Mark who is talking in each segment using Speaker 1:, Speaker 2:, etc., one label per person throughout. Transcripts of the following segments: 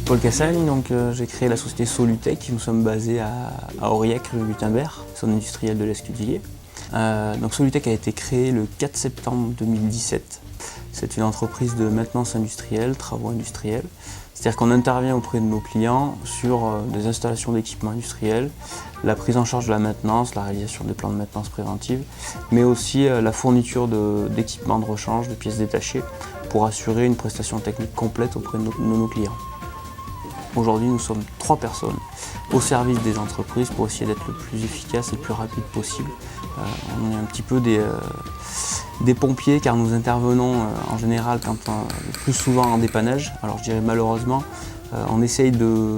Speaker 1: Paul Cassagne, j'ai créé la société Solutech. Nous sommes basés à Aurillac, rue Gutenberg, zone industrielle de l'Escudier. Solutech a été créé le 4 septembre 2017. C'est une entreprise de maintenance industrielle, travaux industriels. C'est-à-dire qu'on intervient auprès de nos clients sur des installations d'équipements industriels, la prise en charge de la maintenance, la réalisation des plans de maintenance préventive, mais aussi la fourniture d'équipements de rechange, de pièces détachées, pour assurer une prestation technique complète auprès de nos clients. Aujourd'hui, nous sommes 3 personnes au service des entreprises pour essayer d'être le plus efficace et le plus rapide possible. On est un petit peu des pompiers car nous intervenons en général le plus souvent en dépannage. Alors je dirais malheureusement, on essaye de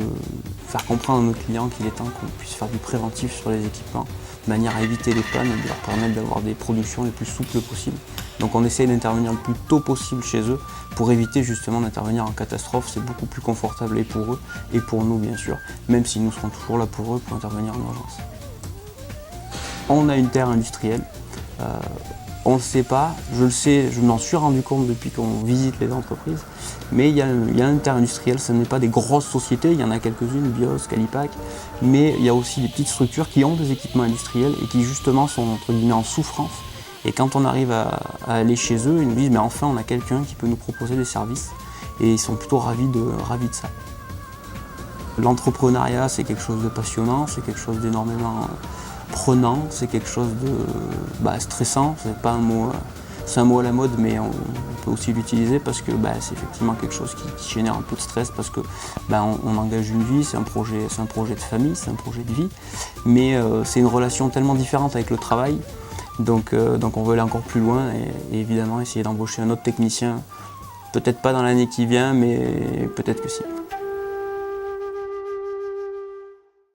Speaker 1: faire comprendre à nos clients qu'il est temps qu'on puisse faire du préventif sur les équipements de manière à éviter les pannes et de leur permettre d'avoir des productions les plus souples possibles. Donc on essaye d'intervenir le plus tôt possible chez eux pour éviter justement d'intervenir en catastrophe. C'est beaucoup plus confortable et pour eux et pour nous bien sûr, même si nous serons toujours là pour eux pour intervenir en urgence. On a une terre industrielle, on ne le sait pas, je le sais, je m'en suis rendu compte depuis qu'on visite les entreprises, mais il y a une terre industrielle, ce n'est pas des grosses sociétés, il y en a quelques-unes, Bios, Calipac, mais il y a aussi des petites structures qui ont des équipements industriels et qui justement sont entre guillemets en souffrance. Et quand on arrive à aller chez eux, ils nous disent mais enfin on a quelqu'un qui peut nous proposer des services et ils sont plutôt ravis de ça. L'entrepreneuriat c'est quelque chose de passionnant, c'est quelque chose d'énormément prenant, c'est quelque chose de stressant, c'est pas un mot, c'est un mot à la mode mais on peut aussi l'utiliser parce que c'est effectivement quelque chose qui génère un peu de stress parce que on engage une vie, c'est un projet de famille, c'est un projet de vie, mais c'est une relation tellement différente avec le travail. Donc on veut aller encore plus loin et évidemment essayer d'embaucher un autre technicien, peut-être pas dans l'année qui vient, mais peut-être que si.